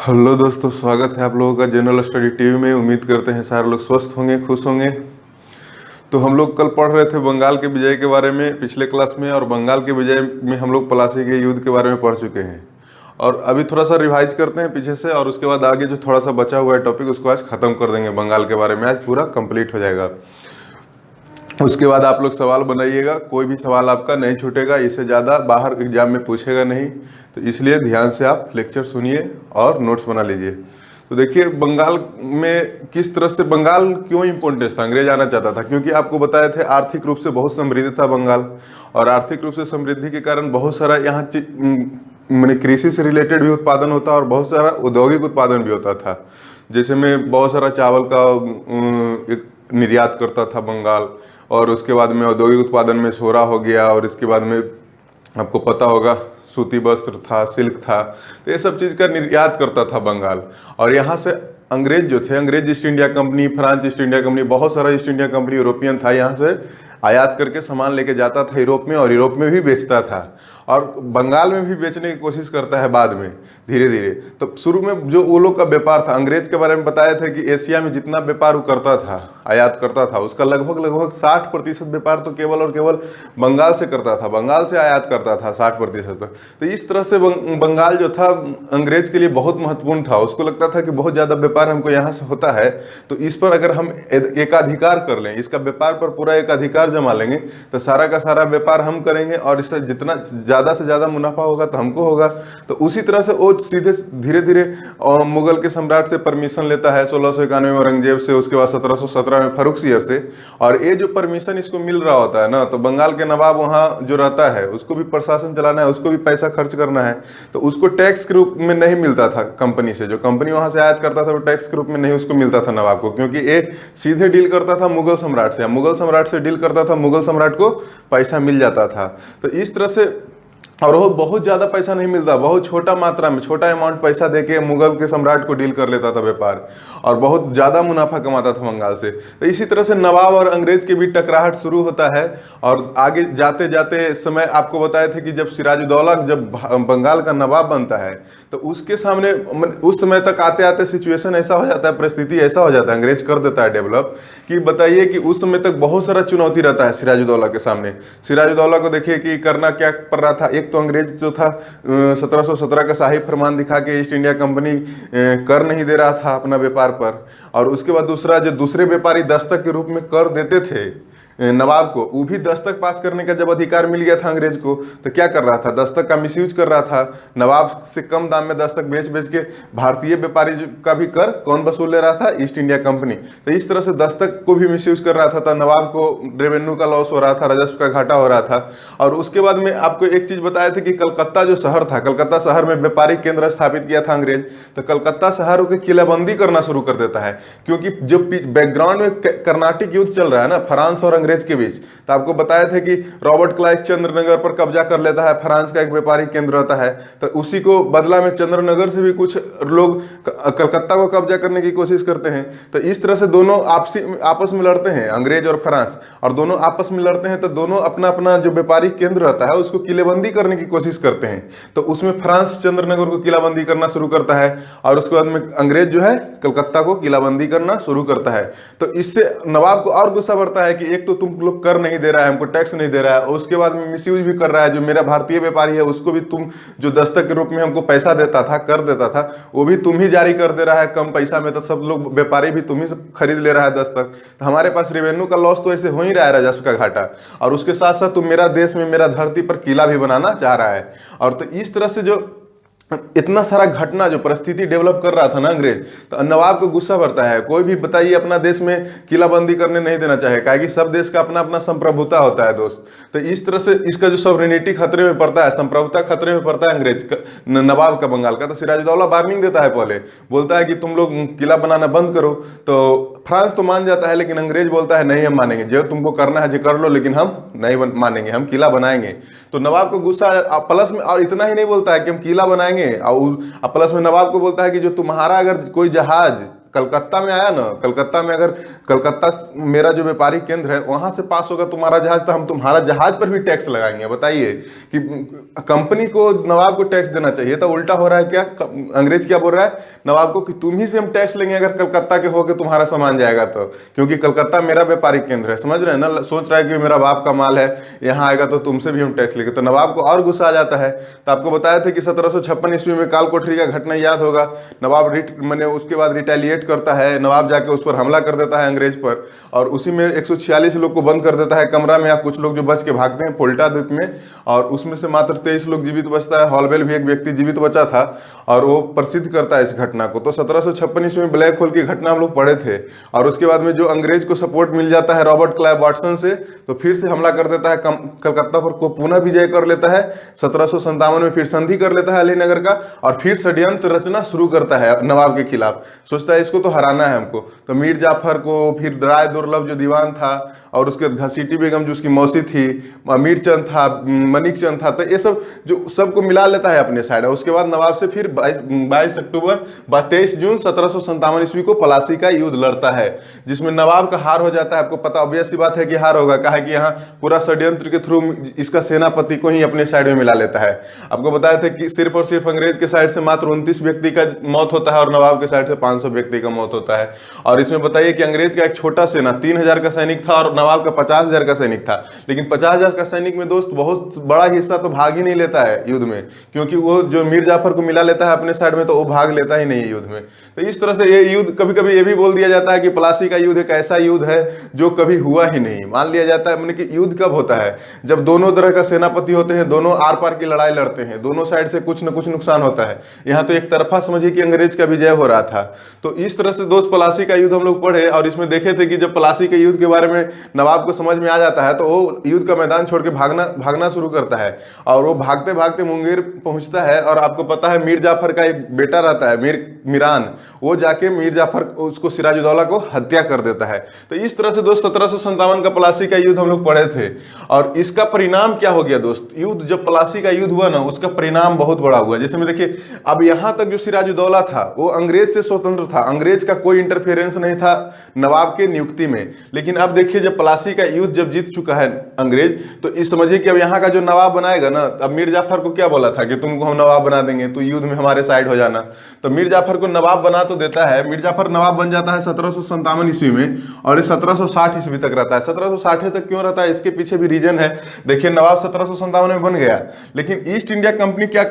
Hello दोस्तों, स्वागत है आप लोगों का जनरल स्टडी टीवी में। उम्मीद करते हैं सारे लोग स्वस्थ होंगे, खुश होंगे। तो हम लोग कल पढ़ रहे थे बंगाल के विजय के बारे में पिछले क्लास में, और बंगाल के विजय में हम लोग प्लासी के युद्ध के बारे में पढ़ चुके हैं। और अभी थोड़ा सा रिवाइज करते हैं पीछे से, और उसके बाद आगे जो थोड़ा सा बचा हुआ है टॉपिक उसको आज खत्म कर देंगे। बंगाल के बारे में आज पूरा कंप्लीट हो जाएगा। उसके बाद आप लोग सवाल बनाइएगा, कोई भी सवाल आपका नहीं छूटेगा, इससे ज़्यादा बाहर एग्जाम में पूछेगा नहीं, तो इसलिए ध्यान से आप लेक्चर सुनिए और नोट्स बना लीजिए। तो देखिए बंगाल में किस तरह से, बंगाल क्यों इम्पोर्टेंट था, अंग्रेज आना चाहता था क्योंकि आपको बताए थे आर्थिक रूप से बहुत समृद्ध था बंगाल। और आर्थिक रूप से समृद्धि के कारण बहुत सारा यहाँ मैंने कृषि से रिलेटेड भी उत्पादन होता और बहुत सारा औद्योगिक उत्पादन भी होता था। जैसे में बहुत सारा चावल का एक निर्यात करता था बंगाल, और उसके बाद में औद्योगिक उत्पादन में सोरा हो गया, और इसके बाद में आपको पता होगा सूती वस्त्र था, सिल्क था, तो ये सब चीज़ का निर्यात करता था बंगाल। और यहाँ से अंग्रेज जो थे, अंग्रेज east India company, France east India company, बहुत सारा ईस्ट इंडिया कंपनी यूरोपियन था, यहाँ से आयात करके सामान लेके जाता था यूरोप में, और यूरोप में भी बेचता था, और बंगाल में भी बेचने की कोशिश करता है बाद में धीरे धीरे। तो शुरू में जो वो लोग का व्यापार था, अंग्रेज के बारे में बताया था कि एशिया में जितना व्यापार वो करता था, आयात करता था, उसका लगभग 60% व्यापार तो केवल और केवल बंगाल से करता था, बंगाल से आयात करता था 60% तक। तो इस तरह से बंगाल जो था अंग्रेज के लिए बहुत महत्वपूर्ण था। उसको लगता था कि बहुत ज़्यादा व्यापार हमको यहाँ से होता है, तो इस पर अगर हम एकाधिकार कर लें, इसका व्यापार पर पूरा एकाधिकार जमा लेंगे, तो सारा का सारा व्यापार हम करेंगे, और इससे जितना ज़्यादा से ज़्यादा मुनाफा होगा तो हमको होगा। तो उसी तरह से वो सीधे धीरे धीरे मुगल के सम्राट से परमिशन लेता है 1691 में औरंगजेब से, उसके बाद 1717 में फर्रुखसियर से। और ये जो परमिशन इसको मिल रहा होता है ना, तो बंगाल के नवाब वहाँ जो रहता है उसको भी प्रशासन चलाना है, उसको भी पैसा खर्च करना है, तो उसको टैक्स के रूप में नहीं मिलता था कंपनी से। जो कंपनी वहाँ से आयात करता था वो टैक्स के रूप में नहीं उसको मिलता था नवाब को, क्योंकि ये सीधे डील करता था मुगल सम्राट से, मुगल सम्राट से डील करता था, मुगल सम्राट को पैसा मिल जाता था। तो इस तरह से, और वो बहुत ज़्यादा पैसा नहीं मिलता, बहुत छोटा मात्रा में, छोटा अमाउंट पैसा देके मुगल के सम्राट को डील कर लेता था व्यापार, और बहुत ज़्यादा मुनाफा कमाता था बंगाल से। तो इसी तरह से नवाब और अंग्रेज के बीच टकराहट शुरू होता है। और आगे जाते जाते समय आपको बताए थे कि जब सिराजुद्दौला जब बंगाल का नवाब बनता है, तो उसके सामने उस समय तक आते आते सिचुएशन ऐसा हो जाता है, परिस्थिति ऐसा हो जाता है, अंग्रेज कर देता है डेवलप, कि बताइए कि उस समय तक बहुत सारा चुनौती रहता है सिराजुद्दौला के सामने। सिराजुद्दौला को देखिए कि करना क्या पड़ रहा था। एक तो अंग्रेज जो था 1717 का शाही फरमान दिखा के ईस्ट इंडिया कंपनी कर नहीं दे रहा था अपना व्यापार पर, और उसके बाद दूसरा जो दूसरे व्यापारी दस्तक के रूप में कर देते थे नवाब को, वो भी दस्तक पास करने का जब अधिकार मिल गया था अंग्रेज को, तो क्या कर रहा था, दस्तक का मिसयूज कर रहा था। नवाब से कम दाम में दस्तक बेच बेच के भारतीय व्यापारी का भी कर कौन वसूल ले रहा था, ईस्ट इंडिया कंपनी। तो इस तरह से दस्तक को भी मिसयूज कर रहा था, तो नवाब को रेवेन्यू का लॉस हो रहा था, राजस्व का घाटा हो रहा था। और उसके बाद में आपको एक चीज बताया था कि कलकत्ता जो शहर था, कलकत्ता शहर में व्यापारिक केंद्र स्थापित किया था अंग्रेज, तो कलकत्ता शहर को किलाबंदी करना शुरू कर देता है, क्योंकि जो बैकग्राउंड में कर्नाटिक युद्ध चल रहा है ना फ्रांस और अंग्रेज के बीच। तो आपको बताया था कि रॉबर्ट क्लाइव चंद्रनगर पर कब्जा कर लेता है, फ्रांस का एक व्यापारिक केंद्र रहता है, तो उसी को बदला में चंद्रनगर से भी कुछ लोग कलकत्ता को कब्जा करने की कोशिश करते हैं। तो इस तरह से दोनों आपस में लड़ते हैं, अंग्रेज और फ्रांस, और दोनों आपस में लड़ते हैं, तो दोनों अपना अपना जो व्यापारिक केंद्र रहता है उसको किलेबंदी करने की कोशिश करते हैं। तो उसमें फ्रांस चंद्रनगर को किलाबंदी करना शुरू करता है, और उसके बाद में अंग्रेज जो है कलकत्ता को किलाबंदी करना शुरू करता है। तो इससे नवाब को और गुस्सा बढ़ता है कि एक तो तुम लोग कर नहीं दे रहा है, हमको टैक्स नहीं दे रहा है, और उसके बाद में मिसयूज भी कर रहा है, जो मेरा भारतीय व्यापारी है उसको भी तुम जो दस्तक के रूप में हमको पैसा देता था, कर देता था, वो भी तुम ही जारी कर दे रहा है कम पैसा में, तो सब लोग व्यापारी भी तुम ही खरीद ले रहा है दस्तक। तो हमारे पास रेवेन्यू का लॉस तो ऐसे हो ही रहा है, राजस्व का घाटा, और उसके साथ साथ तुम मेरा देश में, मेरा धरती पर किला भी बनाना चाह रहा है। और तो इस तरह से जो इतना सारा घटना जो परिस्थिति डेवलप कर रहा था ना अंग्रेज, तो नवाब को गुस्सा बढ़ता है। कोई भी बताइए अपना देश में किलाबंदी करने नहीं देना चाहे, क्योंकि सब देश का अपना अपना संप्रभुता होता है दोस्त। तो इस तरह से इसका जो सॉवरेनिटी खतरे में पड़ता है, संप्रभुता खतरे में पड़ता है अंग्रेज का, नवाब का बंगाल का। तो सिराजुद्दौला वार्निंग देता है, पहले बोलता है कि तुम लोग किला बनाना बंद करो। तो फ्रांस तो मान जाता है, लेकिन अंग्रेज बोलता है नहीं हम मानेंगे, जो तुमको करना है जो कर लो, लेकिन हम नहीं मानेंगे, हम किला बनाएंगे। तो नवाब को गुस्सा प्लस में, और इतना ही नहीं बोलता है कि हम किला बनाएंगे, और प्लस में नवाब को बोलता है कि जो तुम्हारा अगर कोई जहाज कलकत्ता में आया ना, कलकत्ता में अगर कलकत्ता मेरा जो व्यापारिक केंद्र है वहां से पास होगा तुम्हारा जहाज, तो हम तुम्हारा जहाज पर भी टैक्स लगाएंगे। बताइए कि कंपनी को नवाब को टैक्स देना चाहिए, तो उल्टा हो रहा है क्या? अंग्रेज क्या बोल रहा है नवाब को कि तुम ही से हम टैक्स लेंगे अगर कलकत्ता के होके तुम्हारा सामान जाएगा तो, क्योंकि कलकत्ता मेरा व्यापारिक केंद्र है। समझ रहे हैं ना? सोच रहा है कि मेरा बाप का माल है, यहाँ आएगा तो तुमसे भी हम टैक्स लेंगे। तो नवाब को और गुस्सा आ जाता है। तो आपको बताया था कि 1756 ईस्वी में काल कोठरी का घटना याद होगा। नवाब मैंने उसके बाद रिटेलिएट करता है, नवाब जाके उस पर हमला कर देता है अंग्रेज पर, और उसी में 146 लोग को बंद कर देता है कमरा में, या कुछ लोग जो बच के भागते हैं पोल्टा द्वीप में, और उसमें से मात्र 23 लोग जीवित बचता है। हॉलवेल भी एक व्यक्ति जीवित बचा था, और वो प्रसिद्ध करता है इस घटना को। तो 1756 ईस्वी में ब्लैक होल की घटना हम लोग पढ़े थे, और उसके बाद में जो अंग्रेज को सपोर्ट मिल जाता है रॉबर्ट क्लाइव वाटसन से, तो फिर से हमला कर देता है कलकत्ता पर, को पुनः विजय कर लेता है। 1757 में फिर संधि कर लेता है अलीनगर का, और फिर षड्यंत्र रचना शुरू करता है नवाब के खिलाफ। सोचता है इसको तो हराना है हमको। तो मीर जाफर को, फिर राय दुर्लभ जो दीवान था, और उसके घसीटी बेगम जो उसकी मौसी थी, मीर चंद था, मनिक चंद था, तो ये सब जो सबको मिला लेता है अपने साइड। उसके बाद नवाब से फिर 23 जून 1757 ईस्वी को प्लासी का युद्ध लड़ता है, जिसमें नवाब का हार हो जाता है। आपको पता ऑब्वियस सी बात है कि हार होगा, कहा कि यहाँ पूरा षड्यंत्र के थ्रू इसका सेनापति को ही अपने साइड में मिला लेता है। आपको बताया था कि सिर्फ और सिर्फ अंग्रेज के साइड से मात्र 29 व्यक्ति का मौत होता है, और नवाब के साइड से 500 व्यक्ति का मौत होता है। और इसमें बताइए कि अंग्रेज का एक छोटा सेना 3000 का सैनिक था, और नवाब का 50,000 का सैनिक था। लेकिन 50,000 का सैनिक में दोस्त बहुत बड़ा हिस्सा तो भाग ही नहीं लेता है युद्ध में, क्योंकि वो जो मीर जाफर को मिला लेता है अपने साइड में, तो वो भाग लेता ही नहीं युद्ध में। तो इस तरह से ये युद्ध, कभी कभी ये भी बोल दिया जाता है कि प्लासी का युद्ध एक ऐसा युद्ध है जो कभी हुआ ही नहीं। मान लिया जाता है मैंने कि युद्ध कब होता है, जब दोनों तरह का सेनापति होते हैं, दोनों आर पार की लड़ाई लड़ते हैं, दोनों साइड से कुछ न कुछ नुकसान होता है। यहाँ तो एक तरफा समझिए कि अंग्रेज का विजय हो रहा था। तो इस तरह से दोस्त प्लासी का युद्ध हम लोग पढ़े, और इसमें देखे थे कि जब प्लासी के युद्ध के बारे में नवाब को समझ में आ जाता है, तो वो युद्ध का मैदान छोड़ के भागना शुरू करता है, और वो भागते भागते मुंगेर पहुंचता है। और आपको पता है मीर जाफर का एक बेटा रहता है मीरान, वो जाके मीर जाफर उसको सिराजुद्दौला को हत्या कर देता है। तो इस तरह से दोस्त 1757 का प्लासी का युद्ध हम लोग पढ़े थे। और इसका परिणाम क्या हो गया दोस्त, युद्ध जब प्लासी का युद्ध हुआ ना, उसका परिणाम बहुत बड़ा हुआ। जैसे में देखिए, अब यहां तक जो सिराजुद्दौला था वो अंग्रेज से स्वतंत्र था, अंग्रेज का कोई इंटरफेरेंस नहीं था नवाब के नियुक्ति में। लेकिन अब देखिए, जब प्लासी का युद्ध जब जीत चुका है अंग्रेज, तो इस समझिए कि अब यहाँ का जो नवाब बनाएगा ना, अब मीर जाफर को क्या बोला था कि तुमको हम नवाब बना देंगे, तो युद्ध में हमारे साइड हो जाना। तो मीर जाफर को नवाब बना तो देता है, मीर जाफर नवाब बन जाता है 1757 ईस्वी में, और ये 1760 ईस्वी तक रहता है। 1760 तक क्यों रहता है, इसके पीछे भी रीजन है। देखिए, नवाब 1757 में बन गया, लेकिन ईस्ट इंडिया कंपनी क्या,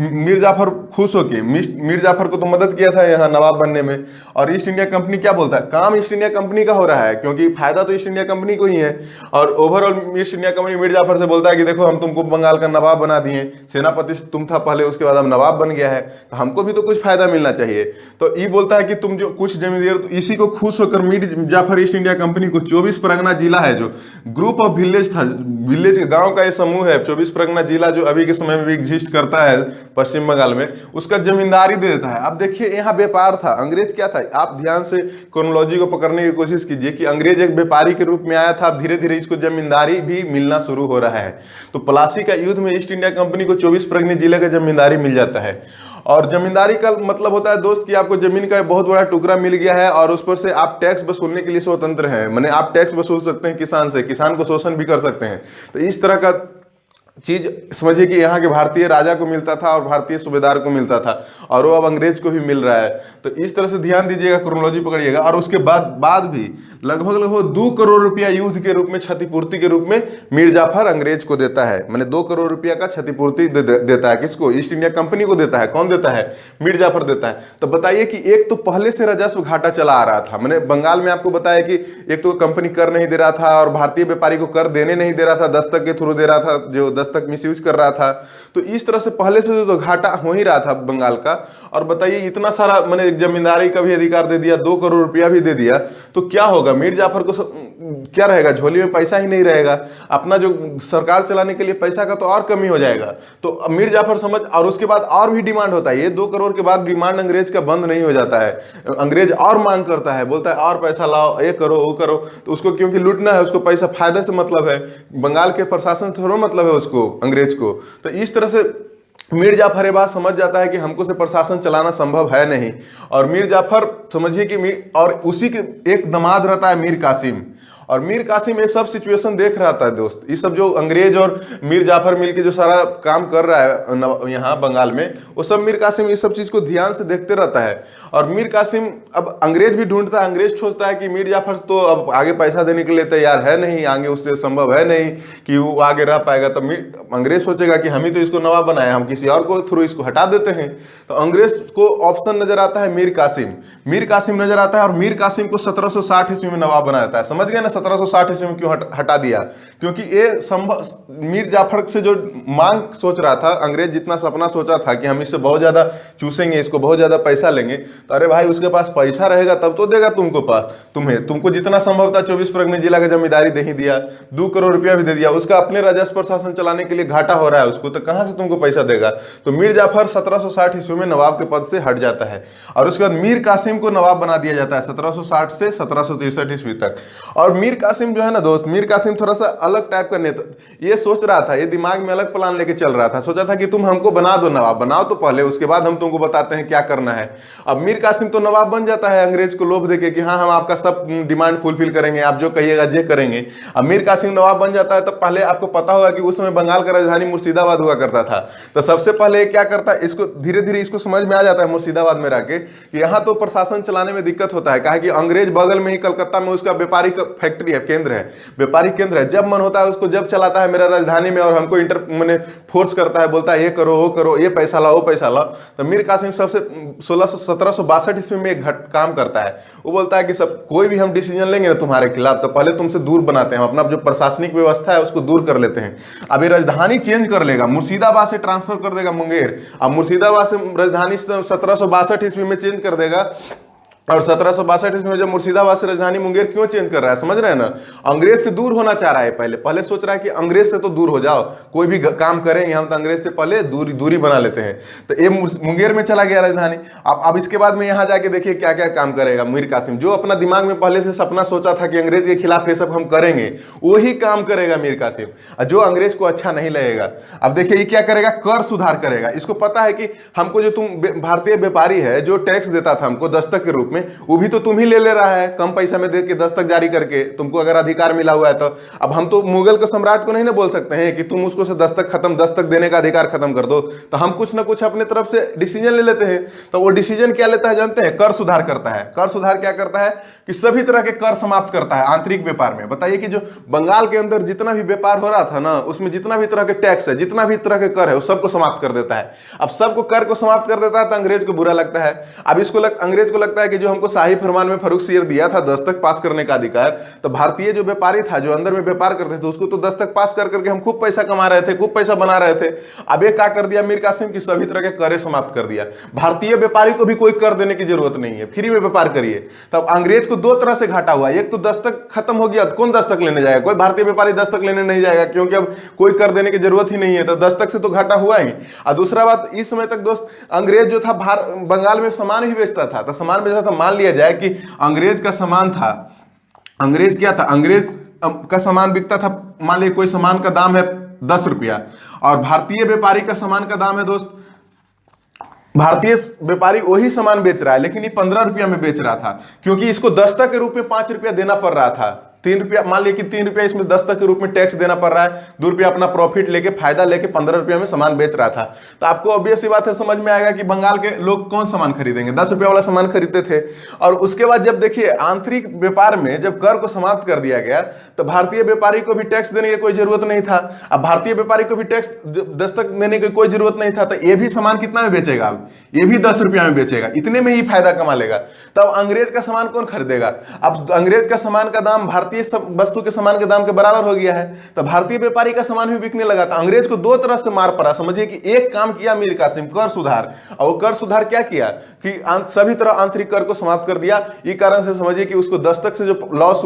मीर जाफर खुश होके मीर जाफर को तो मदद किया था यहाँ नवाब बनने में, और ईस्ट इंडिया कंपनी क्या बोलता है, काम ईस्ट इंडिया कंपनी का हो रहा है, क्योंकि फायदा तो ईस्ट इंडिया कंपनी को ही है। और overall East India Company Mir Jafar से बोलता है कि देखो, हम तुमको बंगाल का नवाब बना दिए, सेनापति तुम था पहले, उसके बाद अब नवाब बन गया है, तो हमको भी तो कुछ फायदा मिलना चाहिए। तो ये बोलता है कि तुम जो कुछ जमींदार, तो इसी को खुश होकर Mir Jafar East India Company को 24 परगना जिला है, जो ग्रुप ऑफ विलेज था, विलेज गांव का ये समूह है, 24 परगना जिला जो अभी के समय में भी एग्जिस्ट करता है पश्चिम बंगाल में, उसका जमींदारी दे देता है। अब देखिए, यहाँ व्यापार था, अंग्रेज क्या था, आप ध्यान से क्रोनोलॉजी को पकड़ने की कोशिश कीजिए कि अंग्रेज एक व्यापारी के रूप में आया था, धीरे धीरे इसको जमींदारी भी मिलना शुरू हो रहा है। तो प्लासी का युद्ध में ईस्ट इंडिया कंपनी को 24 परगने जिले का जमींदारी मिल जाता है। और जमींदारी का मतलब होता है दोस्त कि आपको जमीन का बहुत बड़ा टुकड़ा मिल गया है, और उस पर से आप टैक्स वसूलने के लिए स्वतंत्र हैं। माने आप टैक्स वसूल सकते हैं किसान से, किसान को शोषण भी कर सकते हैं। तो इस तरह का चीज समझिए कि यहाँ के भारतीय राजा को मिलता था और भारतीय सूबेदार को मिलता था, और वो अब अंग्रेज को भी मिल रहा है। तो इस तरह से ध्यान दीजिएगा, क्रोनोलॉजी पकड़िएगा। और उसके बाद भी लगभग 2 करोड़ रुपया युद्ध के रूप में, क्षतिपूर्ति के रूप में मीर जाफर अंग्रेज को देता है। मैंने 2 करोड़ रुपया का क्षतिपूर्ति देता है। किसको? ईस्ट इंडिया कंपनी को देता है। कौन देता है? मीर जाफर देता है। तो बताइए कि एक तो पहले से राजस्व घाटा चला आ रहा था। मैंने बंगाल में आपको बताया कि एक तो कंपनी कर नहीं दे रहा था, और भारतीय व्यापारी को कर देने नहीं दे रहा था, दस्तक के थ्रू दे रहा था, जो दस्तक मिसयूज कर रहा था। तो इस तरह से पहले से तो घाटा हो ही रहा था बंगाल का। और बताइए, इतना सारा मैंने जमींदारी का भी अधिकार दे दिया, 2 करोड़ रुपया भी दे दिया, तो क्या होगा? मीर जाफर को क्या रहेगा? झोली में पैसा ही नहीं रहेगा। अपना जो सरकार चलाने के लिए पैसा का तो और कमी हो जाएगा। तो मीर जाफर समझ, और उसके बाद और भी डिमांड होता है। ये 2 करोड़ के बाद डिमांड अंग्रेज का बंद नहीं हो जाता है। अंग्रेज और मांग करता है, बोलता है और पैसा लाओ, ये करो, वो करो। तो उसको क्योंकि लूटना है, उसको पैसा फायदे से मतलब है, बंगाल के प्रशासन से थोड़ा मतलब है उसको, अंग्रेज को। तो इस तरह से मीर जाफर ये बात समझ जाता है कि हमको से प्रशासन चलाना संभव है नहीं, और मीर जाफर समझिए कि और उसी के एक दामाद रहता है मीर कासिम, और मीर कासिम ये सब सिचुएशन देख रहा था दोस्त। ये सब जो अंग्रेज और मीर जाफर मिलके जो सारा काम कर रहा है यहाँ बंगाल में, वो सब मीर कासिम ये सब चीज़ को ध्यान से देखते रहता है। और मीर कासिम अब अंग्रेज भी ढूंढता है, अंग्रेज सोचता है कि मीर जाफर तो अब आगे पैसा देने के लिए तैयार है नहीं, आगे उससे संभव है नहीं कि वो आगे रह पाएगा। तो अंग्रेज सोचेगा कि हम ही तो इसको नवाब बनाए, हम किसी और को थ्रू इसको हटा देते हैं। तो अंग्रेज को ऑप्शन नजर आता है मीर कासिम, मीर कासिम नजर आता है, और मीर कासिम को 1760 ईस्वी में नवाब बना देता है। समझ गए ना 1760 ईस्वी में क्यों हटा दिया? क्योंकि ये संभव मीर जाफर से जो मांग सोच रहा था, अंग्रेज जितना सपना सोचा था कि हम इससे बहुत ज्यादा चूसेंगे, इसको बहुत ज्यादा पैसा लेंगे, तो अरे भाई उसके पास पैसा रहेगा तब तो देगा तुमको पास, तुमको जितना संभव था 24 परगने जिला का जमींदारी दे ही दिया, 2 करोड़ रुपया भी दे दिया, उसका अपने राजस्व प्रशासन चलाने के लिए घाटा हो रहा है उसको, तो कहां से तुमको पैसा देगा? तो मीर जाफर 1760 ईस्वी में नवाब के पद से हट जाता है, और उसके बाद मीर कासिम को नवाब बना दिया जाता है 1760 से 1763 ईस्वी तक। और मीर कासिम जो है ना दोस्त, मीर कासिम थोड़ा सा अलग टाइप का नेता, ये सोच रहा था, ये दिमाग में अलग प्लान लेके चल रहा था। सोचा था कि तुम हमको बना दो नवाब, बनाओ तो पहले, उसके बाद हम तुमको बताते हैं क्या करना है। अब मीर कासिम तो नवाब बन जाता है अंग्रेज को लोभ देके कि हाँ हम आपका सब डिमांड फुलफिल करेंगे, आप जो कहिएगा जे करेंगे। अब मीर कासिम नवाब बन जाता है, तब पहले आपको पता होगा कि उस समय बंगाल का राजधानी मुर्शिदाबाद हुआ करता था। तो सबसे पहले क्या करता है, इसको धीरे धीरे इसको समझ में आ जाता है मुर्शिदाबाद में रह के कि यहाँ तो प्रशासन चलाने में दिक्कत होता है, कहा कि अंग्रेज बगल में ही कलकत्ता में उसका व्यापारिक फैक्ट्री है, केंद्र है, व्यापारिक केंद्र है, जब मन होता है उसको जब चलाता है मेरा राजधानी में, और हमको मैंने फोर्स करता है, बोलता है ये करो वो करो, ये पैसा लाओ वो पैसा लाओ। तो मीर कासिम सबसे 1762 ईस्वी में एक काम करता है, वो बोलता है कि सब कोई भी हम डिसीजन लेंगे ना तुम्हारे खिलाफ, तो पहले तुमसे दूर बनाते हैं, अपना जो प्रशासनिक व्यवस्था है उसको दूर कर लेते हैं। अब ये राजधानी चेंज कर लेगा, मुर्शिदाबाद से ट्रांसफर कर देगा मुंगेर। अब मुर्शिदाबाद से राजधानी 1762 ईस्वी में चेंज कर देगा, और 1762 ईस्वी में जब मुर्शिदाबाद से राजधानी मुंगेर क्यों चेंज कर रहा है, समझ रहे हैं ना? अंग्रेज से दूर होना चाह रहा है, पहले सोच रहा है कि अंग्रेज से तो दूर हो जाओ, कोई भी काम करें हम तो अंग्रेज से पहले दूरी बना लेते हैं। तो ये मुंगेर में चला गया राजधानी। अब इसके बाद में यहाँ जाके देखिए क्या क्या काम करेगा मीर कासिम, जो अपना दिमाग में पहले से सपना सोचा था कि अंग्रेज के खिलाफ ये सब हम करेंगे, वही काम करेगा मीर कासिम, जो अंग्रेज को अच्छा नहीं लगेगा। अब देखिए ये क्या करेगा, कर सुधार करेगा। इसको पता है कि हमको जो तुम भारतीय व्यापारी है जो टैक्स देता था हमको दस्तक के रूप में, वो भी तो तुम ही ले रहा है कम पैसा में दे के दस्तक जारी करके, तुमको अगर अधिकार मिला हुआ है तो। अब हम तो मुगल के सम्राट को नहीं ना बोल सकते हैं कि तुम उसको से दस्तक देने का अधिकार खत्म कर दो, तो हम कुछ ना कुछ अपने तरफ से डिसीजन ले लेते हैं। तो वो डिसीजन क्या लेता है जानते हैं? कर सुधार करता है। कर सुधार क्या करता है कि सभी तरह के कर समाप्त करता है आंतरिक व्यापार में। बताइए कि जो बंगाल के अंदर जितना भी व्यापार हो रहा था ना, उसमें जितना भी तरह के टैक्स है, जितना भी तरह के कर है, वो सबको समाप्त कर देता है। अब सबको कर को समाप्त कर देता है तो अंग्रेज को बुरा लगता है। अब अंग्रेज को लगता है कि जो हमको शाही फरमान में फर्रुखसियर दिया था दस्तक पास करने का अधिकार, तो भारतीय जो व्यापारी था जो अंदर में व्यापार करते थे उसको तो दस्तक पास कर करके हम खूब पैसा कमा रहे थे, खूब पैसा बना रहे थे। अब ये क्या कर दिया मीर कासिम की, सभी तरह के कर समाप्त कर दिया। भारतीय व्यापारी को भी कोई कर देने की जरूरत नहीं है, फ्री में व्यापार करिए। तब अंग्रेज को दो तरह से घाटा हुआ, एक तो दस्तक खत्म हो गया, कौन दस्तक लेने जाएगा? कोई भारतीय व्यापारी दस्तक लेने नहीं जाएगा, क्योंकि अब कोई कर देने की जरूरत ही नहीं है, तो दस्तक से तो घाटा हुआ ही। और दूसरा बात, इस समय तक दोस्त अंग्रेज जो था बंगाल में सामान ही बेचता था, तो सामान बेचता था। मान लिया जाए कि अंग्रेज का सामान था, अंग्रेज क्या था, अंग्रेज का सामान बिकता था, मान लीजिए कोई सामान का दाम है 10 रुपया, और भारतीय व्यापारी का सामान का दाम है दोस्त, भारतीय व्यापारी वही सामान बेच रहा है लेकिन ये 15 रुपया में बेच रहा था, क्योंकि इसको दस्तक के रूप में 5 रुपया देना पड़ रहा था। 3 रुपया, मान लीजिए कि 3 रुपया इसमें दस्तक के रूप में टैक्स देना पड़ रहा है, 2 रुपया अपना प्रॉफिट लेके फायदा लेके 15 रुपया में सामान बेच रहा था। तो आपको ऑब्वियस सी बात है, समझ में आएगा कि बंगाल के लोग कौन सामान खरीदेंगे, 10 रुपया वाला सामान खरीदते थे। और उसके बाद जब देखिए आंतरिक व्यापार में जब कर को समाप्त कर दिया गया, तो भारतीय व्यापारी को भी टैक्स देने की कोई जरूरत नहीं था। अब भारतीय व्यापारी को भी टैक्स दस्तक देने की कोई जरूरत नहीं था, तो ये भी सामान कितना में बेचेगा? अब ये भी 10 रुपया में बेचेगा, इतने में ही फायदा कमा लेगा। तब अंग्रेज का सामान कौन खरीदेगा? अब अंग्रेज का सामान का दाम भारतीय वस्तु के सामान के दाम के बराबर हो गया है, तो भारतीय व्यापारी का सामान भी बिकने लगा था। अंग्रेज को दो तरह से मार पड़ा। समझिए कि एक काम किया मीर कासिम, कर सुधार, और वो कर सुधार क्या किया कि सभी तरह आंतरिक कर को समाप्त कर दिया। ये कारण से समझिए कि उसको दस्तक से जो लॉस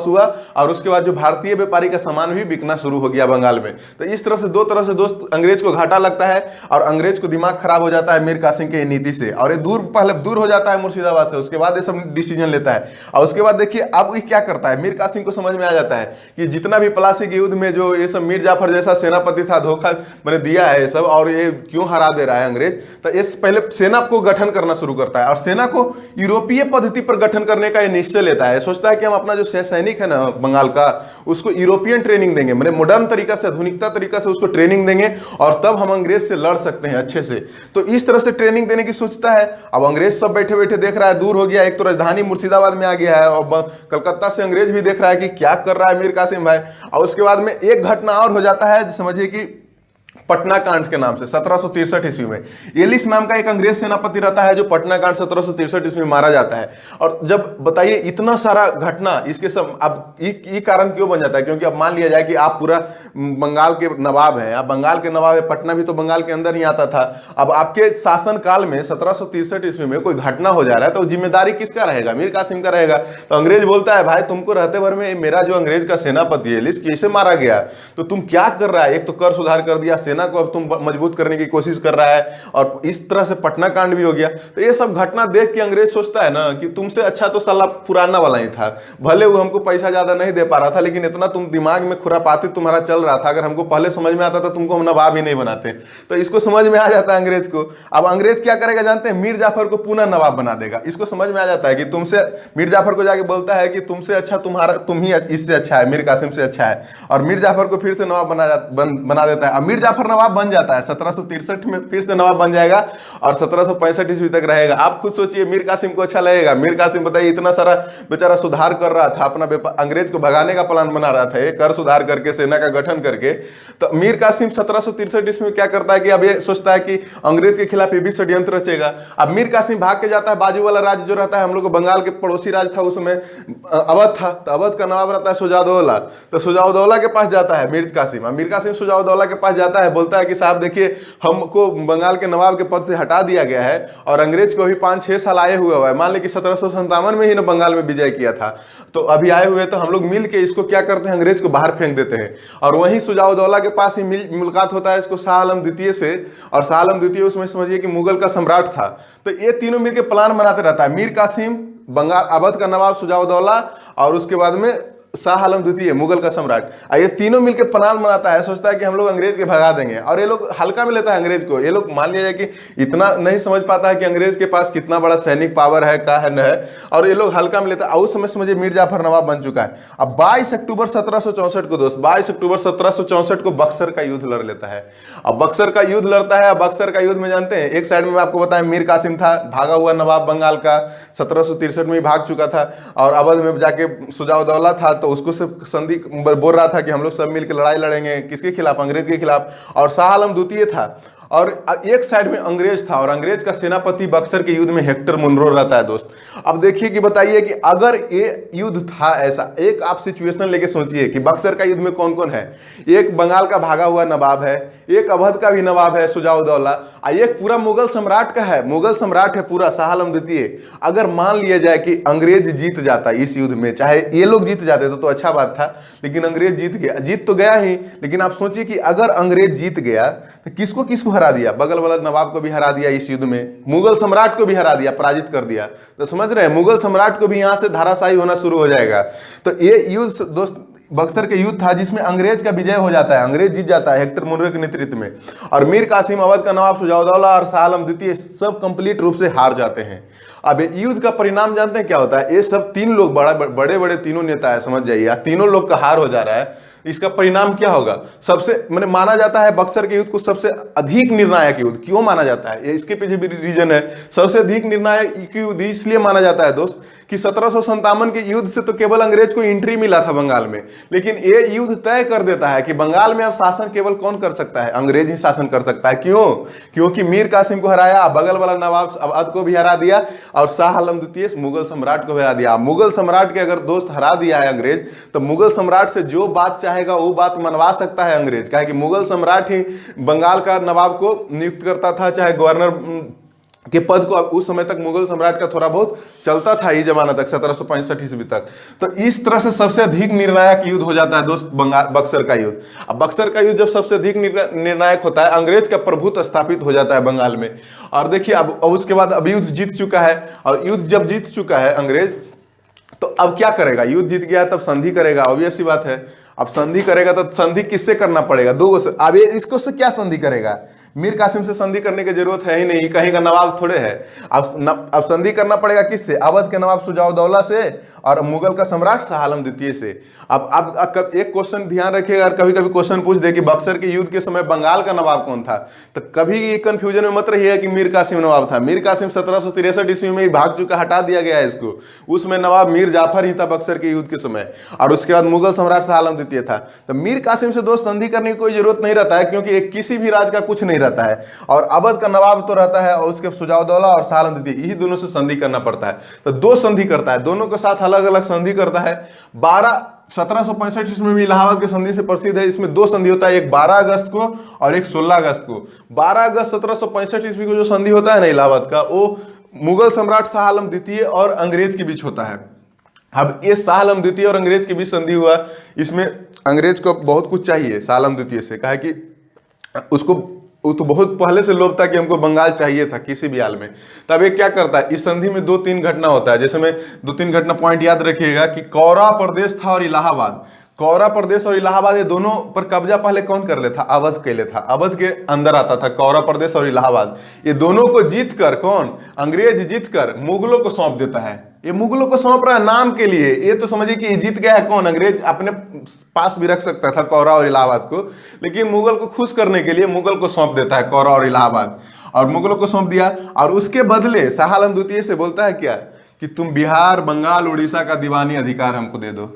हुआ, और उसके बाद जो भारतीय व्यापारी का सामान भी बिकना शुरू हो गया बंगाल में। तो इस तरह से दो तरह से दोस्त अंग्रेज को घाटा लगता है, और अंग्रेज को दिमाग खराब हो जाता है मीर कासिम के नीति से, और ये पहले दूर हो जाता है मुर्शिदाबाद से। उसके बाद ये सब डिसीजन लेता है, और उसके बाद देखिए अब ये क्या करता है मीर कासिम कासिम को समझ में आ जाता है कि जितना भी प्लासी के युद्ध में जो ये सब मीर जाफर जैसा सेनापति था धोखा मैंने दिया है ये सब, और ये क्यों हरा दे रहा है अंग्रेज, तो इस पहले सेना को गठन करना शुरू करता है और सेना को यूरोपीय पद्धति पर गठन करने का ये निश्चय लेता है। सोचता है कि हम अपना जो सैनिक है ना बंगाल का, उसको यूरोपियन ट्रेनिंग देंगे, मैंने मॉडर्न तरीका से, आधुनिकता तरीका से उसको ट्रेनिंग देंगे और तब हम अंग्रेज से लड़ सकते हैं अच्छे से। तो इस तरह से ट्रेनिंग देने की सोचता है। अब अंग्रेज सब बैठे बैठे देख रहा है, दूर हो गया, एक तो राजधानी मुर्शिदाबाद में आ गया है और कलकत्ता से अंग्रेज भी देख रहा है कि क्या कर रहा है मीर कासिम भाई। और उसके बाद में एक घटना और हो जाता है, समझिए कि पटना कांड के नाम से 1763 ईस्वी में एलिस नाम का एक अंग्रेज सेनापति रहता है जो पटना कांड 1763 ईस्वी में मारा जाता है। और जब बताइए इतना सारा घटना इसके सब, अब ये कारण क्यों बन जाता है, क्योंकि अब मान लिया जाए कि आप पूरा बंगाल के नवाब हैं, आप बंगाल के नवाब है, पटना भी तो बंगाल के अंदर ही आता था। अब आपके शासन काल में 1763 ईस्वी में कोई घटना हो जा रहा है तो जिम्मेदारी किसका रहेगा, मीर कासिम का रहेगा। तो अंग्रेज बोलता है भाई तुमको रहते भर में मेरा जो अंग्रेज का सेनापति है एलिस कैसे मारा गया, तो तुम क्या कर रहा है, एक तो कर सुधार कर दिया, सेना को अब तुम मजबूत करने की कोशिश कर रहा है, और इस तरह से पटना कांड भी हो गया। तो ये सब घटना देख के अंग्रेज सोचता है ना कि तुमसे अच्छा तो साला पुराना वाला ही था, भले वो हमको पैसा ज्यादा नहीं दे पा रहा था लेकिन इतना तुम दिमाग में खुरापाती तुम्हारा चल रहा था, अगर हमको पहले समझ में आता था तुमको हम नवाब ही नहीं बनाते। तो इसको समझ में आ जाता है अंग्रेज को। अब अंग्रेज क्या करेगा जानते हैं, मीर जाफर को पुनः नवाब बना देगा। इसको समझ में आ जाता है कि तुमसे, मीर जाफर को जाके बोलता है कि तुमसे अच्छा तुम ही इससे अच्छा है, मीर कासिम से अच्छा है, और मीर जाफर को फिर से नवाब बना देता है। अब मीर जाफर नवाब बन जाता है 1763 में, फिर से नवाब बन जाएगा और 1765 ईस्वी तक रहेगा। आप खुद सोचिए मीर कासिम को अच्छा लगेगा। मीर कासिम बताइए इतना सारा बेचारा सुधार कर रहा था, अपना अंग्रेज को भगाने का प्लान बना रहा था, कर सुधार करके, सेना का गठन करके। तो मीर कासिम 1763 ईस्वी में क्या करता है कि अब ये सोचता है कि अंग्रेज के खिलाफ ये भी षड्यंत्र रचेगा। अब मीर कासिम भाग के जाता है, बाजू वाला राज्य जो रहता है, हम लोग बंगाल के पड़ोसी राज्य था उसमें अवध था, तो अवध का नवाब रहता है सुजाउद्दौला। तो सुजाउद्दौला के पास जाता है मीर कासिम। मीर कासिम सुजाउद्दौला के पास जाता है, बोलता है कि साहब देखिए हमको बंगाल के नवाब के पद से हटा दिया गया है और अंग्रेज को भी 5-6 साल आए हुआ है, मान ली कि 1757 में ही ना बंगाल में विजय किया था, तो अभी आए हुए, तो हम लोग मिल के इसको क्या करते हैं, अंग्रेज को बाहर फेंक देते हैं। और वहीं सुजाउद्दौला के पास ही मुलाकात होता है इसको शाह आलम द्वितीय से, और शाह आलम द्वितीय उसमें समझिए कि मुगल का सम्राट था। तो ये तीनों मिलकर प्लान बनाते रहता है, मीर कासिम, बंगाल अवध का नवाब सुजाउद्दौला और उसके बाद में शाह आलम द्वितीय मुगल का सम्राट। ये तीनों मिलकर प्लान बनाता है, सोचता है कि हम लोग अंग्रेज के भगा देंगे, और ये लोग हल्का में लेता है अंग्रेज को। ये लोग मान लिया जाए कि इतना नहीं समझ पाता है कि अंग्रेज के पास कितना बड़ा सैनिक पावर है, क्या है न है, और ये लोग हल्का में लेता है। उस समय समझिए मीर जाफर नवाब बन चुका है। अब 22 अक्टूबर 1764 को दोस्त, 22 अक्टूबर 1764 को बक्सर का युद्ध लड़ लेता है। अब बक्सर का युद्ध लड़ता है। बक्सर का युद्ध में जानते हैं, एक साइड में आपको बताएं मीर कासिम था, भागा हुआ नवाब बंगाल का, 1763 में भाग चुका था, और अवध में जाके सुजाउद्दौला था, तो उसको से बोल रहा था कि हम लोग सब मिलकर लड़ाई लड़ेंगे, किसके खिलाफ, अंग्रेज के खिलाफ। और शाह आलम द्वितीय था, और एक साइड में अंग्रेज था, और अंग्रेज का सेनापति बक्सर के युद्ध में हेक्टर मुनरो रहता है दोस्त। अब देखिए कि बताइए कि अगर ये युद्ध था ऐसा, एक आप सिचुएशन लेके सोचिए कि बक्सर का युद्ध में कौन कौन है, एक बंगाल का भागा हुआ नवाब है, एक अवध का भी नवाब है सुजाउद्दौला, और एक पूरा मुगल सम्राट का है, मुगल सम्राट है पूरा शाह आलम द्वितीय। अगर मान लिया जाए कि अंग्रेज जीत जाता इस युद्ध में, चाहे ये लोग जीत जाते तो अच्छा बात था, लेकिन अंग्रेज जीत गया, जीत तो गया ही, लेकिन आप सोचिए कि अगर अंग्रेज जीत गया तो किसको किसको हरा दिया, बगल वाला नवाब को भी हरा दिया इस युद्ध में, मुगल सम्राट को भी हरा दिया, पराजित कर दिया। तो समझ रहे हैं, मुगल सम्राट को भी यहां से धाराशायी होना शुरू हो जाएगा। तो ये युद्ध दोस्त बक्सर के युद्ध था जिसमें अंग्रेज का विजय हो जाता है, अंग्रेज जीत जाता है हेक्टर मुनरो के नेतृत्व में, और मीर कासिम, अवध का नवाब सुजाउद्दौला और शाह आलम द्वितीय सब कंप्लीट रूप से हार जाते हैं। अब युद्ध का परिणाम जानते हैं क्या होता है, ये सब तीन लोग बड़े बड़े तीनों नेता है, समझ जाइए, तीनों लोग का हार हो जा रहा है। इसका परिणाम क्या होगा, सबसे मैंने माना जाता है बक्सर के युद्ध को सबसे अधिक निर्णायक युद्ध। क्यों माना जाता है, इसके पीछे भी रीजन है। सबसे अधिक निर्णायक युद्ध इसलिए माना जाता है दोस्त कि 1757 के युद्ध से तो केवल अंग्रेज को एंट्री मिला था बंगाल में, लेकिन ये युद्ध तय कर देता है कि बंगाल में अब शासन केवल कौन कर सकता है, अंग्रेज ही शासन कर सकता है। क्यों, क्योंकि मीर कासिम को हराया, बगल वाला नवाब अवध को भी हरा दिया, और शाह आलम द्वितीय मुगल सम्राट को हरा दिया। मुगल सम्राट के अगर दोस्त हरा दिया है अंग्रेज, तो मुगल सम्राट से जो बात चाहेगा वो बात मनवा सकता है अंग्रेज, क्या है कि मुगल सम्राट ही बंगाल का नवाब को नियुक्त करता था, चाहे गवर्नर के पद को। उस समय तक मुगल सम्राट का थोड़ा बहुत चलता था, ये जमाना तक 1765 ईस्वी तक। तो इस तरह से सबसे अधिक निर्णायक युद्ध हो जाता है दोस्त बक्सर का युद्ध। अब बक्सर का युद्ध जब सबसे अधिक निर्णायक होता है, अंग्रेज का प्रभुत्व स्थापित हो जाता है बंगाल में। और देखिए अब उसके बाद अब युद्ध जीत चुका है, और युद्ध जब जीत चुका है अंग्रेज, तो अब क्या करेगा, युद्ध जीत गया तब संधि करेगा, ऑब्वियस सी बात है। अब संधि करेगा तो संधि किससे करना पड़ेगा, दो से। अब ये इसको से क्या संधि करेगा, मीर कासिम से संधि करने की जरूरत है ही नहीं, कहीं का नवाब थोड़े है। अब संधि करना पड़ेगा किससे, अवध के नवाब सुजाउदौला से और मुगल का सम्राट शाह आलम द्वितीय से। अब एक क्वेश्चन ध्यान रखिएगा, कभी कभी क्वेश्चन पूछ दे कि बक्सर के युद्ध के समय बंगाल का नवाब कौन था, तो कभी ये कंफ्यूजन में मत रहिए कि मीर कासिम नवाब था। मीर कासिम 1763 ईस्वी में ही भाग चुका, हटा दिया गया है इसको। उसमें नवाब मीर जाफर ही था बक्सर के युद्ध के समय, और उसके बाद मुगल सम्राट शाह आलम द्वितीय था। तो मीर कासिम से दोस्त संधि करने की कोई जरूरत नहीं रहता है, क्योंकि एक किसी भी राज का कुछ नहीं रहता है, और अवध का नवाब तो रहता है, और उसके सुजाउदौला और शाह आलम द्वितीय, यही दोनों से संधि करना पड़ता है। तो दो संधि करता है, दोनों के साथ अलग अलग संधि करता है। 1765 ईस्वी में भी इलाहाबाद के संधि से प्रसिद्ध है। इसमें दो संधि होता है, एक 12 अगस्त को और एक 16 अगस्त को। 12 अगस्त 1765 ईस्वी को जो संधि होता है ना इलाहाबाद का, वो मुगल सम्राट शाह आलम द्वितीय और अंग्रेज के बीच होता है। अब ये शाह आलम द्वितीय और अंग्रेज के बीच संधि हुआ, इसमें अंग्रेज को बहुत कुछ चाहिए शाह आलम द्वितीय से, कहा कि उसको वो तो बहुत पहले से लोभ था कि हमको बंगाल चाहिए था किसी भी हाल में। तब ये क्या करता है, इस संधि में 2-3 घटना होता है, जैसे मैं 2-3 घटना पॉइंट याद रखिएगा कि कौरा प्रदेश था और इलाहाबाद, कौरा प्रदेश और इलाहाबाद ये दोनों पर कब्जा पहले कौन कर लेता, अवध के लिए था, अवध के अंदर आता था कौरा प्रदेश और इलाहाबाद। ये दोनों को जीत कर कौन, अंग्रेज जीत कर मुगलों को सौंप देता है। ये मुगलों को सौंप रहा है नाम के लिए, ये तो समझिए कि ये जीत गया है कौन, अंग्रेज अपने पास भी रख सकता था कौरा और इलाहाबाद को, लेकिन मुगल को खुश करने के लिए मुगल को सौंप देता है कौरा और इलाहाबाद, और मुगलों को सौंप दिया। और उसके बदले शाह आलम द्वितीय से बोलता है क्या कि तुम बिहार, बंगाल, उड़ीसा का दीवानी अधिकार हमको दे दो।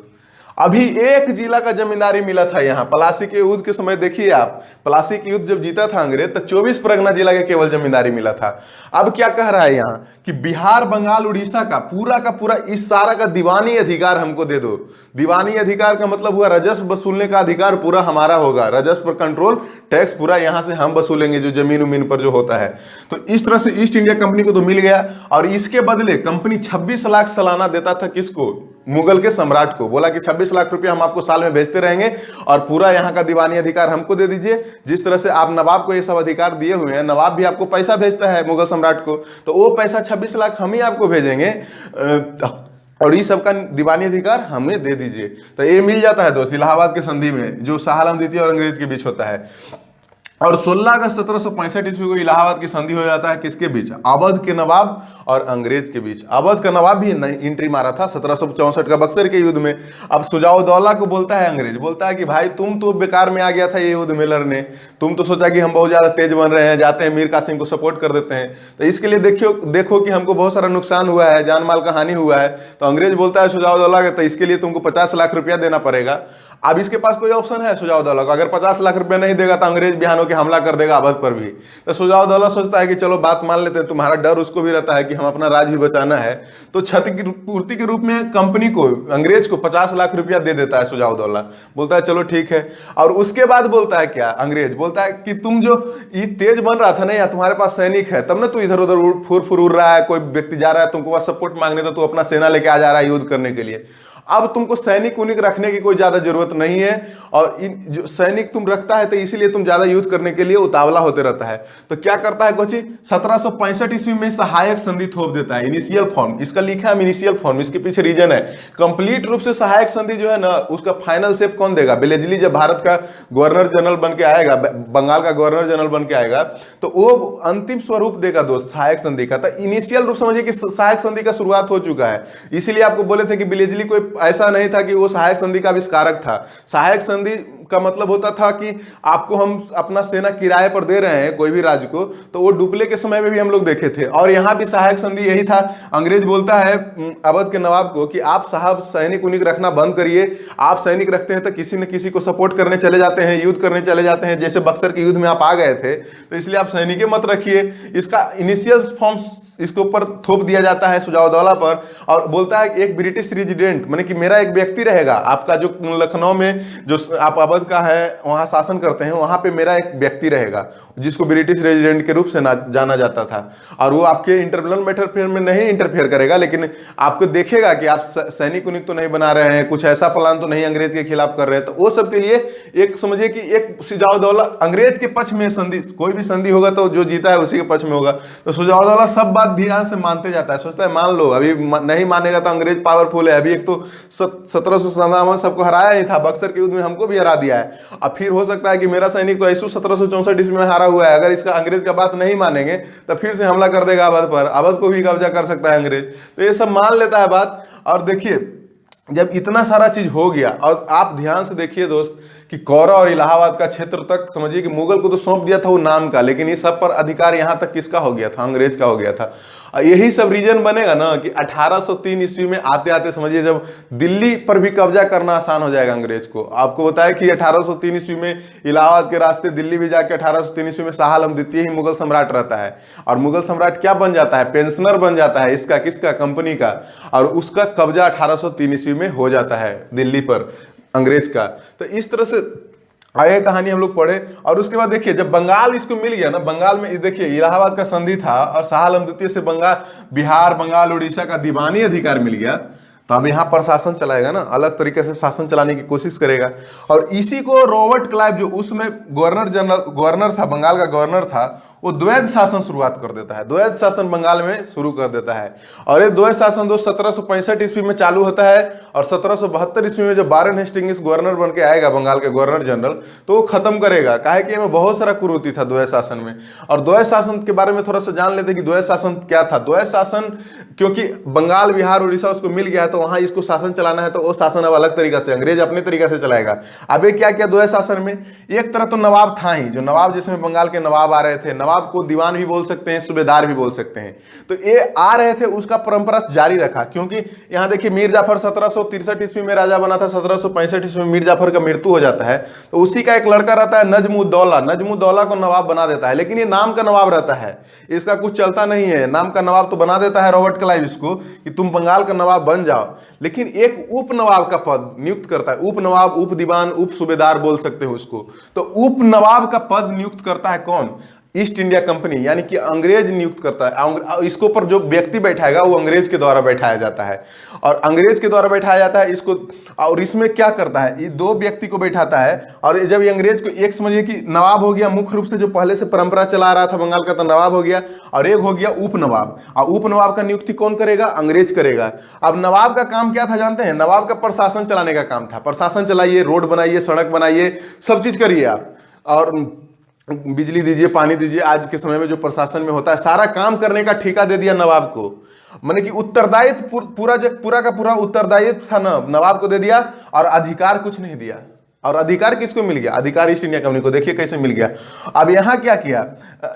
अभी एक जिला का जमींदारी मिला था यहाँ, प्लासी के युद्ध के समय देखिए आप, प्लासी के युद्ध जब जीता था अंग्रेज तो 24 परगना जिला के केवल जमींदारी मिला था। अब क्या कह रहा है यहाँ कि बिहार, बंगाल, उड़ीसा का पूरा इस सारा का दीवानी अधिकार हमको दे दो। दीवानी अधिकार का मतलब हुआ राजस्व वसूलने का अधिकार पूरा हमारा होगा, राजस्व पर कंट्रोल, टैक्स पूरा यहाँ से हम वसूलेंगे, जो जमीन उमीन पर जो होता है। तो इस तरह से ईस्ट इंडिया कंपनी को तो मिल गया, और इसके बदले कंपनी 26 लाख सालाना देता था किसको, मुगल के सम्राट को। बोला कि 26 लाख रुपया हम आपको साल में भेजते रहेंगे और पूरा यहाँ का दीवानी अधिकार हमको दे दीजिए। जिस तरह से आप नवाब को ये सब अधिकार दिए हुए हैं, नवाब भी आपको पैसा भेजता है मुगल सम्राट को, तो वो पैसा 26 लाख हम ही आपको भेजेंगे, और ये सब का दीवानी अधिकार हमें दे दीजिए। तो ये मिल जाता है दोस्त इलाहाबाद के संधि में, जो शाह आलम द्वितीय और अंग्रेज के बीच होता है। और 16 अगस्त 1765 ईस्वी को इलाहाबाद की संधि हो जाता है किसके बीच, अवध के नवाब और अंग्रेज के बीच। अवध का नवाब भी एंट्री मारा था 1764 का बक्सर के युद्ध में। अब सुजाउदौला को बोलता है अंग्रेज, बोलता है कि भाई तुम तो बेकार में आ गया था ये युद्ध में लड़ने, तुम तो सोचा कि हम बहुत ज्यादा तेज बन रहे हैं, जाते हैं मीर कासिम को सपोर्ट कर देते हैं, तो इसके लिए देखो कि हमको बहुत सारा नुकसान हुआ है, जान माल का हानि हुआ है। तो अंग्रेज बोलता है सुजाउदौला के, तो इसके लिए तुमको 50 लाख रुपया देना पड़ेगा। अब इसके पास कोई ऑप्शन है सुजाउदौला का, अगर 50 लाख रुपया नहीं देगा तो अंग्रेज बिहान होकर हमला कर देगा अवध पर भी। तो सुजाउदौला सोचता है कि चलो बात मान लेते हैं, तुम्हारा डर उसको भी रहता है कि हम अपना राज भी बचाना है, तो क्षतिपूर्ति के रूप में कंपनी को, अंग्रेज को 50 लाख रुपया दे देता है सुजाउदौला। बोलता है चलो ठीक है। और उसके बाद बोलता है क्या, अंग्रेज बोलता है कि तुम जो ये तेज बन रहा था ना, या तुम्हारे पास सैनिक है तब ना तू इधर उधर फुर उड़ रहा है, कोई व्यक्ति जा रहा है तुमको पास सपोर्ट मांगने, तो तू अपना सेना लेके आ जा रहा है युद्ध करने के लिए। अब तुमको सैनिक उनिक रखने की कोई ज्यादा जरूरत नहीं है, और इन जो सैनिक तुम रखता है तो इसीलिए तुम ज्यादा युद्ध करने के लिए उतावला होते रहता है। तो क्या करता है कोची, 1765 ईस्वी में सहायक संधि थोप देता है, इनिशियल फॉर्म, इसका लिखा है इनिशियल फॉर्म, इसके पीछे रीजन है। कंप्लीट रूप से सहायक संधि जो है ना, उसका फाइनल शेप कौन देगा, बेलेजली जब भारत का गवर्नर जनरल बन के आएगा, बंगाल का गवर्नर जनरल बन के आएगा, तो वो अंतिम स्वरूप देगा दोस्त सहायक संधि का। तो इनिशियल रूप समझिए कि सहायक संधि का शुरुआत हो चुका है। इसीलिए आपको बोले थे कि बेलेजली कोई ऐसा नहीं था कि वो सहायक संधि का आविष्कारक था। सहायक संधि का मतलब होता था कि आपको हम अपना सेना किराए पर दे रहे हैं कोई भी राज्य को, तो वो डुप्ले के समय में भी हम लोग देखे थे, और यहाँ भी सहायक संधि यही था। अंग्रेज बोलता है अवध के नवाब को कि आप साहब सैनिक उनिक रखना बंद करिए, आप सैनिक रखते हैं तो किसी न किसी को सपोर्ट करने चले जाते हैं, युद्ध करने चले जाते हैं, जैसे बक्सर के युद्ध में आप आ गए थे, तो इसलिए आप सैनिक मत रखिए। इसका इनिशियल फॉर्म इसके ऊपर थोप दिया जाता है सुजाउदौला पर, और बोलता है कि एक ब्रिटिश रेजिडेंट, माने कि मेरा एक व्यक्ति रहेगा, आपका जो लखनऊ में जो आप अवध का है वहां शासन करते हैं, वहां पे मेरा एक व्यक्ति रहेगा जिसको ब्रिटिश रेजिडेंट के रूप से जाना जाता था, और वो आपके इंटरनल मैटर में नहीं इंटरफेयर करेगा, लेकिन आपको देखेगा कि आप सैनिक उनिक तो नहीं बना रहे हैं, कुछ ऐसा प्लान तो नहीं अंग्रेज के खिलाफ कर रहे हैं। तो वो सब के लिए एक समझिए कि एक सुजाउदौला अंग्रेज के पक्ष में संधि, कोई भी संधि होगा तो जो जीता है उसी के पक्ष में होगा। तो सुजाउदौला सब बात बात ध्यान से मानते जाता है, सोचता है मान लो, अभी नहीं मानेगा तो अंग्रेज पावरफुल है, अभी एक तो 1757 सबको हराया ही था, बक्सर के युद्ध में हमको भी हरा दिया है, अब फिर हो सकता है कि मेरा सैनिक तो ऐसू 1764 ईस्वी में हारा हुआ है, अगर इसका अंग्रेज का बात नहीं मानेंगे तो फिर से हमला कर देगा अवध पर, अवध को भी कब्जा कर सकता है अंग्रेज, तो ये सब मान लेता है बात। और देखिए जब इतना सारा चीज हो गया, और आप ध्यान से देखिए दोस्त कि कौरा और इलाहाबाद का क्षेत्र तक समझिए कि मुगल को तो सौंप दिया था वो नाम का, लेकिन इस सब पर अधिकार यहां तक किसका हो गया था, अंग्रेज का हो गया था। यही सब रीजन बनेगा ना कि 1803 ईस्वी में आते आते समझिए जब दिल्ली पर भी कब्जा करना आसान हो जाएगा अंग्रेज को। आपको बताया कि 1803 ईस्वी में इलाहाबाद के रास्ते दिल्ली भी जाके 1803 ईस्वी में शाह आलम द्वितीय ही मुगल सम्राट रहता है, और मुगल सम्राट क्या बन जाता है, पेंशनर बन जाता है, इसका किसका, कंपनी का, और उसका कब्जा 1803 ईस्वी में हो जाता है दिल्ली पर अंग्रेज का। तो इस तरह से आगे कहानी हम लोग पढ़े। और उसके बाद देखिए जब बंगाल इसको मिल गया ना, बंगाल में देखिए इलाहाबाद का संधि था और शाह आलम द्वितीय से बंगाल, बिहार, बंगाल, उड़ीसा का दीवानी अधिकार मिल गया, तो अब यहाँ पर शासन चलाएगा ना, अलग तरीके से शासन चलाने की कोशिश करेगा। और इसी को रॉबर्ट क्लाइव जो उसमें गवर्नर था, बंगाल का गवर्नर था, वो द्वैध शासन शुरुआत कर देता है, द्वैध शासन बंगाल में शुरू कर देता है। और ये द्वैध शासन 1765 ईस्वी में चालू होता है, और 1772 ईस्वी में जब वारेन हेस्टिंग्स गवर्नर बन के आएगा बंगाल के गवर्नर जनरल, तो वो खत्म करेगा, काहे कि इसमें बहुत सारा कुरीति था द्वैध शासन में। और द्वैध शासन के बारे में थोड़ा सा जान लेते हैं कि द्वैध शासन क्या था। द्वैध शासन क्योंकि बंगाल, बिहार, उड़ीसा उसको मिल गया है, तो वहां इसको शासन चलाना है, तो वो शासन अब अलग तरीका से, अंग्रेज अपने तरीका से चलाएगा। अब ये क्या किया द्वैध शासन में, एक तरह तो नवाब था ही, जो नवाब जिसमें बंगाल के नवाब आ रहे थे, नवाब को दीवान भी बोल सकते हैं, सूबेदार भी बोल सकते हैं, तो ये आ रहे थे, उसका परंपरा जारी रखा। क्योंकि यहां देखिए मीर जाफर 1763 ईस्वी में राजा बना था, 1765 ईस्वी में मीर जाफर का मृत्यु हो जाता है, तो उसी का एक लड़का रहता है नजमुद्दौला, नजमुद्दौला को नवाब बना देता है, लेकिन ये नाम का नवाब रहता है, इसका कुछ चलता नहीं है, नाम का नवाब तो बना देता है रॉबर्ट क्लाइव इसको कि तुम बंगाल का नवाब बन जाओ, लेकिन एक उप नवाब का पद नियुक्त करता है, उप नवाब, उप दीवान, उप सूबेदार बोल सकते हो उसको। तो उप नवाब का पद नियुक्त करता है कौन, ईस्ट इंडिया कंपनी, यानी कि अंग्रेज नियुक्त करता है। इसको पर जो व्यक्ति बैठाएगा वो अंग्रेज के द्वारा बैठाया जाता है, और अंग्रेज के द्वारा बैठाया जाता है इसको। और इसमें क्या करता है, ये दो व्यक्ति को बैठाता है, और जब ये अंग्रेज को, एक समझिए कि नवाब हो गया मुख्य रूप से जो पहले से परंपरा चला रहा था बंगाल का, तो नवाब हो गया, और एक हो गया उप नवाब। और उप नवाब का नियुक्ति कौन करेगा, अंग्रेज करेगा। अब नवाब का काम क्या था जानते हैं, नवाब का प्रशासन चलाने का काम था, प्रशासन चलाइए, रोड बनाइए, सड़क बनाइए, सब चीज करिए आप, और बिजली दीजिए, पानी दीजिए, आज के समय में जो प्रशासन में होता है, सारा काम करने का ठेका दे दिया नवाब को। माने कि उत्तरदायित्व पूरा का पूरा उत्तरदायित्व था ना नवाब को दे दिया, और अधिकार कुछ नहीं दिया। और अधिकार किसको मिल गया, अधिकार ईस्ट इंडिया कंपनी को। देखिए कैसे मिल गया। अब यहाँ क्या किया,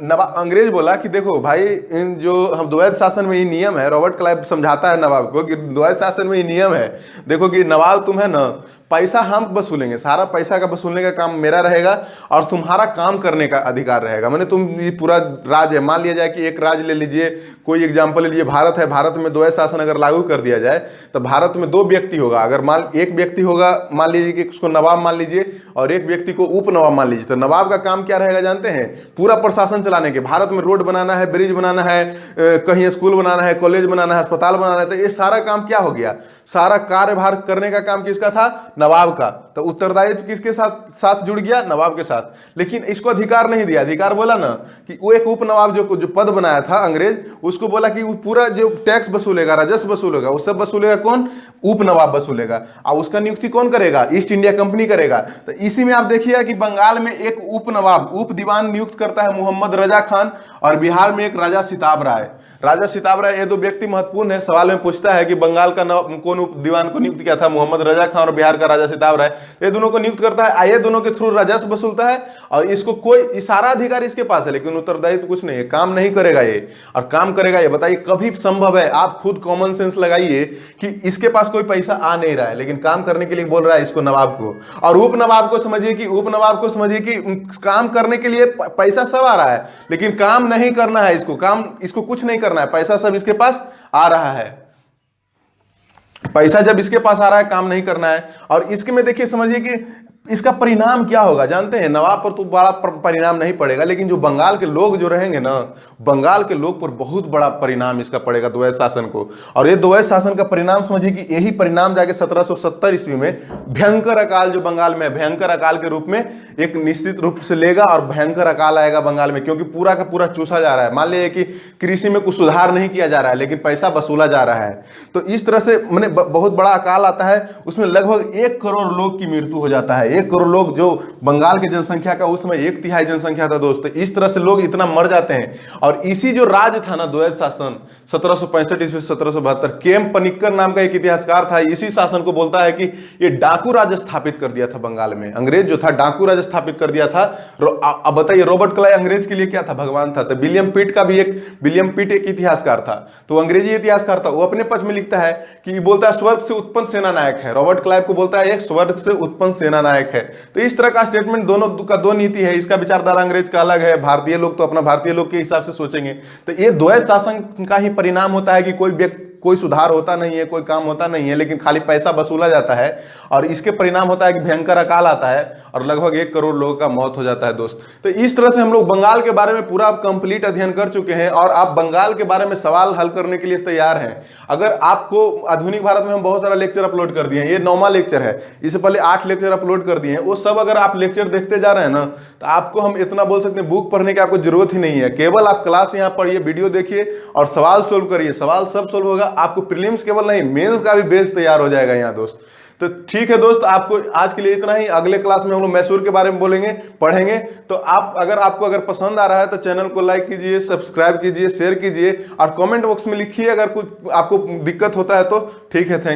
नवाब, अंग्रेज बोला कि देखो भाई, इन जो हम द्वैध शासन में ये नियम है, रॉबर्ट क्लाइव समझाता है नवाब को कि द्वैध शासन में ये नियम है, देखो कि नवाब तुम है ना, पैसा हम वसूलेंगे, सारा पैसा का वसूलने का काम मेरा रहेगा, और तुम्हारा काम करने का अधिकार रहेगा। मैंने तुम ये पूरा राज्य है, मान लिया जाए कि एक राज्य ले लीजिए, कोई एग्जांपल ले लीजिए, भारत है, भारत में द्वैध शासन अगर लागू कर दिया जाए तो भारत में दो व्यक्ति होगा, अगर एक व्यक्ति होगा, मान लीजिए कि उसको नवाब मान लीजिए, और एक व्यक्ति को उप नवाब मान लीजिए, तो नवाब का काम क्या रहेगा जानते हैं, पूरा प्रशासन चलाने के। भारत में रोड बनाना है, ब्रिज बनाना है, कहीं स्कूल बनाना है, कॉलेज बनाना है, अस्पताल बनाना है, तो ये सारा काम क्या हो गया, सारा कार्यभार करने का काम किसका था, नवाब का। तो उत्तरदायित्व किसके साथ जुड़ गया, नवाब के साथ। लेकिन इसको अधिकार नहीं दिया, अधिकार बोला ना कि वो एक उप नवाब जो पद बनाया था अंग्रेज, उसको बोला कि वो पूरा जो टैक्स वसूलेगा, राजस्व वसूलेगा, वो सब वसूलेगा कौन, उप नवाब वसूलेगा, और उसका नियुक्ति कौन करेगा, ईस्ट इंडिया कंपनी करेगा। तो इसी में आप देखिएगा कि बंगाल में एक उप नवाब, उप दीवान नियुक्त करता है मोहम्मद रजा खान, और बिहार में एक राजा सिताब राय। राजा सिताब राय, ये दो व्यक्ति महत्वपूर्ण है, सवाल में पूछता है कि बंगाल का कौन उप दीवान को नियुक्त किया था, मोहम्मद रजा खान, और बिहार का राजा सिताब राय। ये दोनों को नियुक्त करता है, ये दोनों के थ्रू राजस्व वसूलता है, और इसको कोई सारा अधिकार इसके पास है, लेकिन उत्तरदायित्व कुछ नहीं है, काम नहीं करेगा ये, और काम करेगा ये, बताइए कभी संभव है, आप खुद कॉमन सेंस लगाइए कि इसके पास कोई पैसा आ नहीं रहा है, लेकिन काम करने के लिए बोल रहा है इसको नवाब को। और उप नवाब को समझिए कि काम करने के लिए पैसा सब आ रहा है, लेकिन काम नहीं करना है इसको कुछ नहीं करना है, पैसा सब इसके पास आ रहा है, पैसा जब इसके पास आ रहा है, काम नहीं करना है। और इसके में देखिए समझिए कि इसका परिणाम क्या होगा जानते हैं? नवाब पर तो बड़ा परिणाम नहीं पड़ेगा, लेकिन जो बंगाल के लोग जो रहेंगे ना, बंगाल के लोग पर बहुत बड़ा परिणाम इसका पड़ेगा द्वैत शासन को। और ये द्वैत शासन का परिणाम समझिए कि यही परिणाम जाके 1770 ईस्वी में भयंकर अकाल जो बंगाल में भयंकर अकाल के रूप में एक निश्चित रूप से लेगा, और भयंकर अकाल आएगा बंगाल में, क्योंकि पूरा का पूरा चूसा जा रहा है। मान लीजिए कि कृषि में कुछ सुधार नहीं किया जा रहा है, लेकिन पैसा वसूला जा रहा है। तो इस तरह से मैंने बहुत बड़ा अकाल आता है, उसमें लगभग 1 करोड़ लोग की मृत्यु हो जाता है। 1 करोड़ लोग, जो बंगाल की जनसंख्या का उस समय 1/3 जनसंख्या था दोस्त। इस तरह से लोग इतना मर जाते हैं। और इसी जो राज था ना, द्वैत शासन, 1765 ईस्वी 1772, केएम पनिक्कर नाम का एक इतिहासकार था, इसी शासन को बोलता है कि ये डाकू राज स्थापित कर दिया था बंगाल में। अंग्रेज जो था डाकू राज स्थापित कर दिया था। अब बताइए, रॉबर्ट क्लाइव अंग्रेज के लिए क्या था? भगवान था। तो विलियम पिट एक इतिहासकार था, तो अंग्रेजी इतिहासकार था। वो अपने पक्ष में लिखता है कि बोलता है स्वर्ग से उत्पन्न सेना नायक है। रॉबर्ट क्लाइव को बोलता है एक स्वर्ग से उत्पन्न सेना नायक है। तो इस तरह का स्टेटमेंट दोनों का दो नीति है। इसका विचारधारा अंग्रेज का अलग है, भारतीय लोग तो अपना भारतीय लोग के हिसाब से सोचेंगे। तो ये द्वैत शासन का ही परिणाम होता है कि कोई सुधार होता नहीं है, कोई काम होता नहीं है, लेकिन खाली पैसा वसूला जाता है। और इसके परिणाम होता है कि भयंकर अकाल आता है और लगभग 1 करोड़ लोगों का मौत हो जाता है दोस्त। तो इस तरह से हम लोग बंगाल के बारे में पूरा कंप्लीट अध्ययन कर चुके हैं, और आप बंगाल के बारे में सवाल हल करने के लिए तैयार हैं। अगर आपको आधुनिक भारत में हम बहुत सारा लेक्चर अपलोड कर दिए हैं, ये 9वां लेक्चर है, इससे पहले 8 लेक्चर अपलोड कर दिए हैं। वो सब अगर आप लेक्चर देखते जा रहे हैं ना, तो आपको हम इतना बोल सकते हैं, बुक पढ़ने की आपको जरूरत ही नहीं है। केवल आप क्लास यहाँ पढ़िए, वीडियो देखिए और सवाल सोल्व करिए। सवाल सब सोल्व होगा, आपको प्रीलिम्स केवल नहीं, मेंस का भी बेस तैयार हो जाएगा यहाँ दोस्त। तो ठीक है दोस्त, आपको आज के लिए इतना ही। अगले क्लास में हम लोग मैसूर के बारे में बोलेंगे, पढ़ेंगे। तो आपको अगर पसंद आ रहा है तो चैनल को लाइक कीजिए, सब्सक्राइब कीजिए, शेयर कीजिए, और कमेंट बॉक्स में लिखिए अगर कुछ आपको दिक्कत होता है तो। ठीक है, थैंक